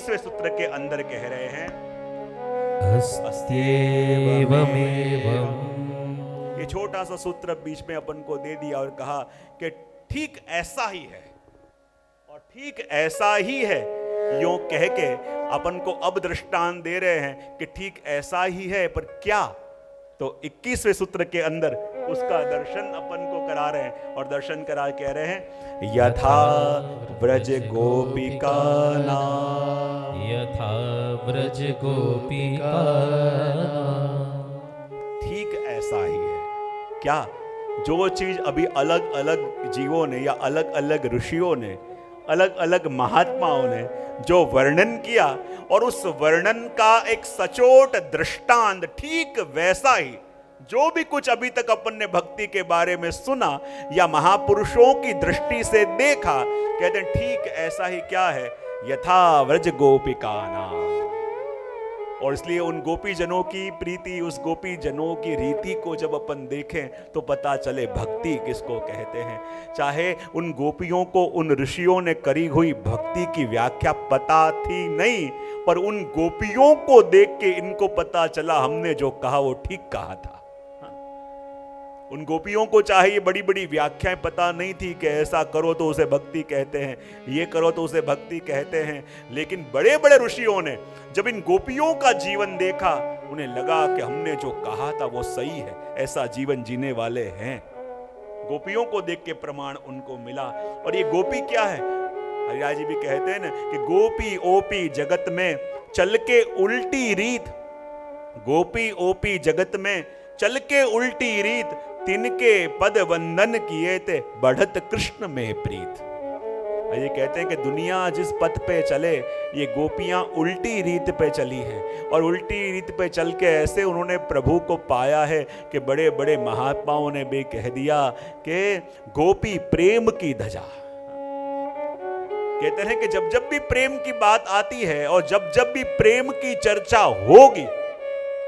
21वें सूत्र के अंदर कह रहे हैं अस्त्येवमेवम्। ये छोटा सा सूत्र बीच में अपन को दे दिया और कहा कि ठीक ऐसा ही है और ठीक ऐसा ही है, यूं कह के अपन को अब दृष्टांत दे रहे हैं कि ठीक ऐसा ही है, पर क्या? तो 21वें सूत्र के अंदर उसका दर्शन अपन को करा रहे हैं और दर्शन करा कह रहे हैं यथा व्रज गोपिका नाम, यथा व्रज गोपिका। ठीक ऐसा ही है। क्या? जो चीज अभी अलग अलग जीवों ने या अलग अलग ऋषियों ने, अलग अलग महात्माओं ने जो वर्णन किया और उस वर्णन का एक सचोट दृष्टांत, ठीक वैसा ही जो भी कुछ अभी तक अपन ने भक्ति के बारे में सुना या महापुरुषों की दृष्टि से देखा, कहते हैं ठीक ऐसा ही क्या है, यथा व्रज गोपिका नाम। और इसलिए उन गोपी जनों की प्रीति, उस गोपी जनों की रीति को जब अपन देखें तो पता चले भक्ति किसको कहते हैं। चाहे उन गोपियों को उन ऋषियों ने करी हुई भक्ति की व्याख्या पता थी नहीं, पर उन गोपियों को देख के इनको पता चला हमने जो कहा वो ठीक कहा था। उन गोपियों को चाहे ये बड़ी बड़ी व्याख्याएं पता नहीं थी कि ऐसा करो तो उसे भक्ति कहते हैं, ये करो तो उसे भक्ति कहते हैं, लेकिन बड़े बड़े ऋषियों ने जब इन गोपियों का जीवन देखा, उन्हें लगा कि हमने जो कहा था वो सही है, ऐसा जीवन जीने वाले हैं। गोपियों को देख के प्रमाण उनको मिला। और ये गोपी क्या है? हरिराज जी भी कहते हैं ना कि गोपी ओपी जगत में चल के उल्टी रीत, गोपी ओपी जगत में चल के उल्टी रीत, तिनके पद वंदन किए थे बढ़त कृष्ण में प्रीत। ये कहते हैं कि दुनिया जिस पथ पे चले, ये गोपियां उल्टी रीत पे चली हैं और उल्टी रीत पे चल के ऐसे उन्होंने प्रभु को पाया है कि बड़े बड़े महात्माओं ने भी कह दिया कि गोपी प्रेम की धजा। कहते हैं कि जब जब भी प्रेम की बात आती है और जब जब भी प्रेम की चर्चा होगी,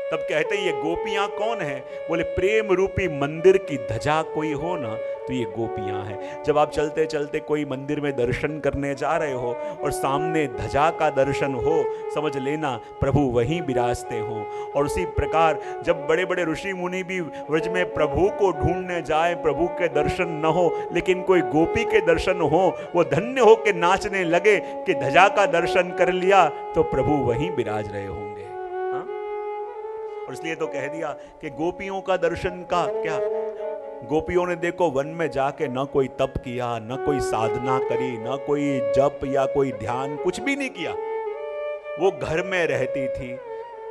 तब कहते हैं ये गोपियां कौन है? बोले प्रेम रूपी मंदिर की धजा कोई हो ना तो ये गोपियां हैं। जब आप चलते चलते कोई मंदिर में दर्शन करने जा रहे हो और सामने ध्वजा का दर्शन हो, समझ लेना प्रभु वहीं विराजते हो। और उसी प्रकार जब बड़े बड़े ऋषि मुनि भी व्रज में प्रभु को ढूंढने जाए, प्रभु के दर्शन न हो लेकिन कोई गोपी के दर्शन हो, वो धन्य हो के नाचने लगे कि ध्वजा का दर्शन कर लिया तो प्रभु वहीं विराज रहे होंगे। और इसलिए तो कह दिया कि गोपियों का दर्शन का क्या? गोपियों ने देखो वन में जाके न कोई तप किया, न कोई साधना करी, न कोई जप या कोई ध्यान, कुछ भी नहीं किया। वो घर में रहती थी,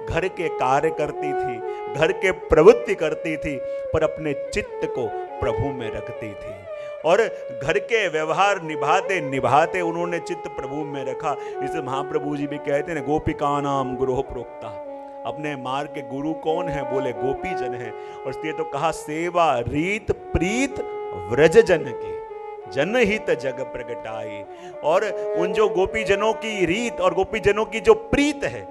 घर के कार्य करती थी, घर के प्रवृत्ति करती थी, पर अपने चित्त को प्रभु में रखती थी और घर के व्यवहार निभाते निभाते उन्होंने चित्त प्रभु में रखा। इसे महाप्रभु जी भी कहते हैं गोपिका नाम गुरु प्रोक्ता। अपने मार्ग के गुरु कौन है? बोले गोपी जन है। और इसलिए तो कहा सेवा रीत प्रीत व्रज जन की, जनहित जग प्रगटाई। और उन जो गोपी जनों की रीत और गोपी जनों की जो प्रीत है,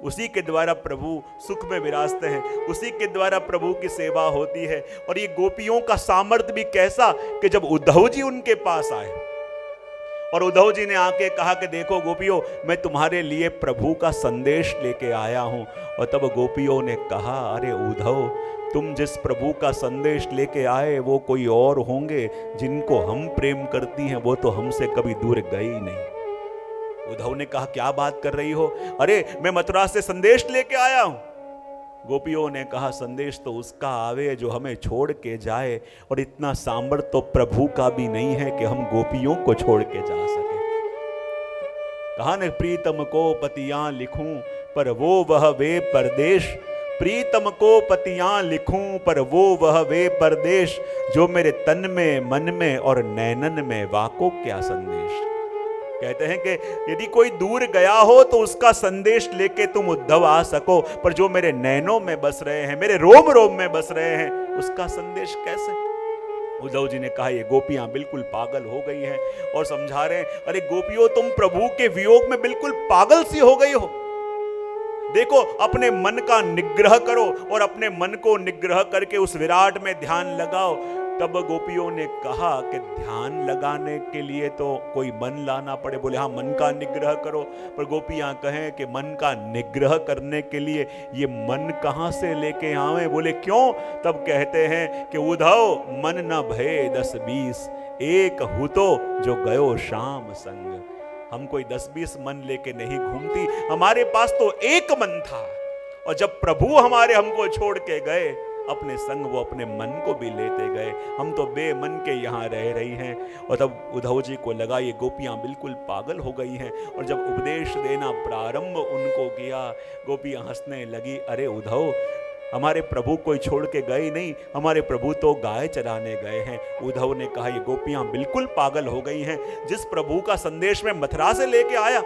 उसी के द्वारा प्रभु सुख में विराजते हैं, उसी के द्वारा प्रभु की सेवा होती है। और ये गोपियों का सामर्थ्य भी कैसा कि जब उद्धव जी उनके पास आए और उद्धव जी ने आके कहा कि देखो गोपियों, मैं तुम्हारे लिए प्रभु का संदेश लेके आया हूं। और तब गोपियों ने कहा अरे उद्धव, तुम जिस प्रभु का संदेश लेके आए वो कोई और होंगे, जिनको हम प्रेम करती हैं वो तो हमसे कभी दूर गए ही नहीं। उद्धव ने कहा क्या बात कर रही हो? अरे मैं मथुरा से संदेश लेके आया हूं। गोपियों ने कहा संदेश तो उसका आवे जो हमें छोड़ के जाए, और इतना सामर्थ्य तो प्रभु का भी नहीं है कि हम गोपियों को छोड़ के जा सके। कहा न प्रीतम को पतियां लिखूं पर वो वह वे परदेश, प्रीतम को पतियां लिखूं पर वो वह वे परदेश, जो मेरे तन में मन में और नैनन में वाको क्या संदेश। कहते हैं कि यदि कोई दूर गया हो तो उसका संदेश लेके तुम उद्धव आ सको, पर जो मेरे नैनों में बस रहे हैं, मेरे रोम रोम में बस रहे हैं, उसका संदेश कैसे? उद्धव जी ने कहा ये गोपियां बिल्कुल पागल हो गई हैं और समझा रहे हैं अरे गोपियों, तुम प्रभु के वियोग में बिल्कुल पागल सी हो गई हो। देखो अपने मन का निग्रह करो और अपने मन को निग्रह करके उस विराट में ध्यान लगाओ। तब गोपियों ने कहा कि ध्यान लगाने के लिए तो कोई मन लाना पड़े। बोले हाँ, मन का निग्रह करो। पर गोपियां कहें कि मन का निग्रह करने के लिए ये मन कहां से लेके आवे? बोले क्यों? तब कहते हैं कि उद्धव मन न भये 10-20, एक हुतो जो गयो शाम संग। हम कोई 10-20 मन लेके नहीं घूमती, हमारे पास तो एक मन था। और जब प्रभु हमारे हमको छोड़ के गए अपने संग, वो अपने मन को भी लेते गए। हम तो बेमन के यहाँ रह रही हैं। और तब उद्धव जी को लगा ये गोपियाँ बिल्कुल पागल हो गई हैं। और जब उपदेश देना प्रारंभ उनको किया, गोपियाँ हंसने लगी। अरे उद्धव, हमारे प्रभु कोई छोड़ के गए नहीं, हमारे प्रभु तो गाय चराने गए हैं। उद्धव ने कहा ये गोपियां बिल्कुल पागल हो गई हैं। जिस प्रभु का संदेश में मथुरा से लेके आया,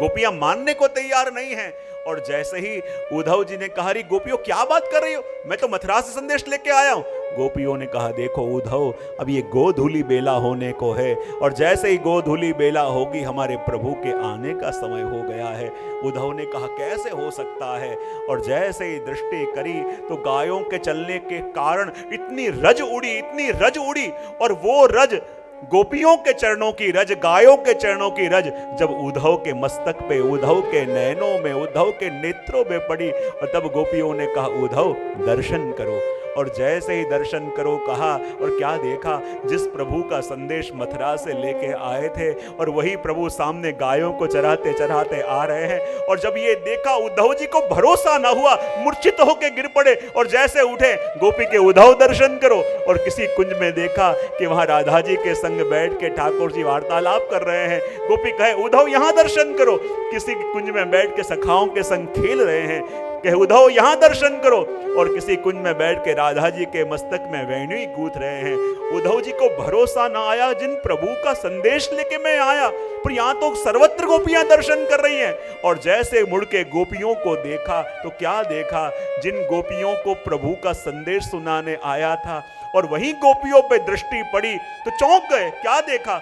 गोपियां मानने को तैयार नहीं हैं। और जैसे ही उद्धव जी ने कहा, गोपियों क्या बात कर रही हो, मैं तो मथुरा से संदेश लेके आया हूं। गोपियों ने कहा, देखो उद्धव, अब ये गोधूली बेला होने को है, और जैसे ही गोधूली बेला होगी हमारे प्रभु के आने का समय हो गया है। उद्धव ने कहा, कैसे हो सकता है? और जैसे ही दृष्टि करी तो गायों के चलने के कारण इतनी रज उड़ी, इतनी रज उड़ी, और वो रज गोपियों के चरणों की रज, गायों के चरणों की रज जब उद्धव के मस्तक पे, उद्धव के नयनों में, उद्धव के नेत्रों में पड़ी। और तब गोपियों ने कहा, उद्धव दर्शन करो। और जैसे ही दर्शन करो कहा, और क्या देखा, जिस प्रभु का संदेश मथुरा से लेके आए थे, और वही प्रभु सामने गायों को चराते चराते आ रहे हैं। और जब ये देखा, उद्धव जी को भरोसा ना हुआ, मूर्छित होके गिर पड़े। और जैसे उठे, गोपी के उद्धव दर्शन करो। और किसी कुंज में देखा कि वहां राधा जी के संग बैठ के ठाकुर जी वार्तालाप कर रहे हैं। गोपी कहे, उद्धव यहां दर्शन करो। किसी कुंज में बैठ के सखाओं के संग खेल रहे हैं, कहे उद्धव यहां दर्शन करो। और किसी कुंज में बैठ के राधा जी के मस्तक में वेणु गूंथ रहे हैं। उद्धव जी को भरोसा ना आया, जिन प्रभु का संदेश लेके मैं आया, पर यहां तो सर्वत्र गोपियां दर्शन कर रही हैं। और जैसे मुड़ के गोपियों को देखा तो क्या देखा, जिन गोपियों को प्रभु का संदेश सुनाने आया था, और वहीं गोपियों पे दृष्टि पड़ी तो चौंक गए। क्या देखा,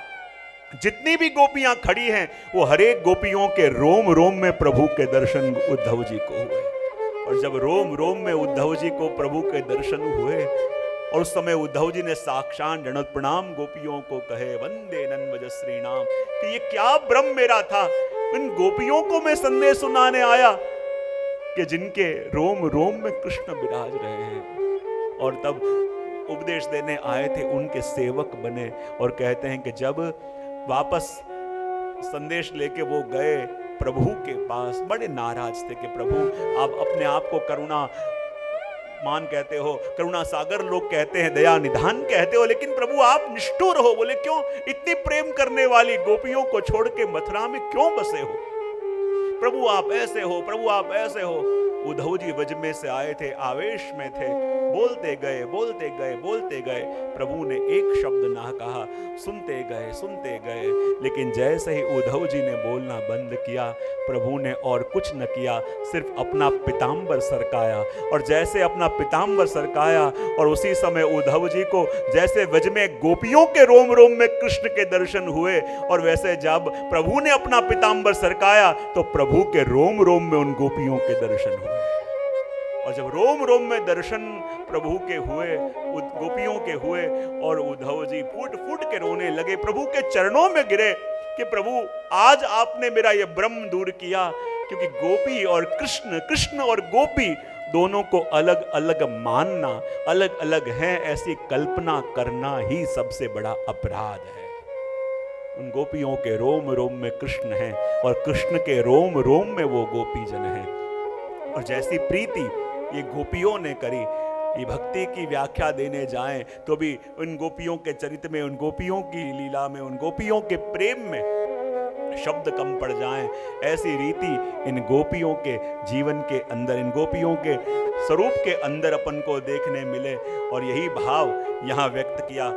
जितनी भी गोपियां खड़ी हैं, वो हरेक गोपियों के रोम रोम में प्रभु के दर्शन उद्धव जी को हुए। और जब रोम रोम में उद्धव जी को प्रभु के दर्शन हुए, और उस समय उद्धव जी ने साक्षात दंडवत प्रणाम गोपियों को कहे, वंदे नन्वज श्रीनाम, कि ये क्या भ्रम मेरा था, इन गोपियों को मैं संदेश सुनाने आया कि जिनके रोम रोम में कृष्ण विराज रहे हैं। और तब उपदेश देने आए थे, उनके सेवक बने। और कहते हैं कि जब वापस संदेश लेके वो गए प्रभु के पास, बड़े नाराज थे कि प्रभु आप अपने आप को करुणा मान कहते हो, करुणा सागर लोग कहते हैं, दया निधान कहते हो, लेकिन प्रभु आप निष्ठुर हो। बोले क्यों? इतनी प्रेम करने वाली गोपियों को छोड़ के मथुरा में क्यों बसे हो? प्रभु आप ऐसे हो, प्रभु आप ऐसे हो। उद्धव जी वज में से आए थे, आवेश में थे, बोलते गए बोलते गए बोलते गए। प्रभु ने एक शब्द ना कहा, सुनते गए। लेकिन जैसे ही उद्धव जी ने बोलना बंद किया, प्रभु ने और कुछ न किया, सिर्फ अपना पीतांबर सरकाया। और जैसे अपना पीतांबर सरकाया, और उसी समय उद्धव जी को जैसे वज में गोपियों के रोम रोम में कृष्ण के दर्शन हुए, और वैसे जब प्रभु ने अपना पीतांबर सरकाया तो प्रभु के रोम रोम में उन गोपियों के दर्शन हुए। और जब रोम रोम में दर्शन प्रभु के हुए, गोपियों के हुए, और उद्धव जी फूट फूट के रोने लगे, प्रभु के चरणों में गिरे कि प्रभु आज आपने मेरा ये भ्रम दूर किया। क्योंकि गोपी और कृष्ण, कृष्ण और गोपी दोनों को अलग अलग मानना, अलग अलग हैं ऐसी कल्पना करना ही सबसे बड़ा अपराध है। उन गोपियों के रोम रोम में कृष्ण हैं, और कृष्ण के रोम रोम में वो गोपी जन हैं। और जैसी प्रीति ये गोपियों ने करी, ये भक्ति की व्याख्या देने जाएं तो भी उन गोपियों के चरित्र में, उन गोपियों की लीला में, उन गोपियों के प्रेम में शब्द कम पड़ जाएं। ऐसी रीति इन गोपियों के जीवन के अंदर, इन गोपियों के स्वरूप के अंदर अपन को देखने मिले। और यही भाव यहाँ व्यक्त किया।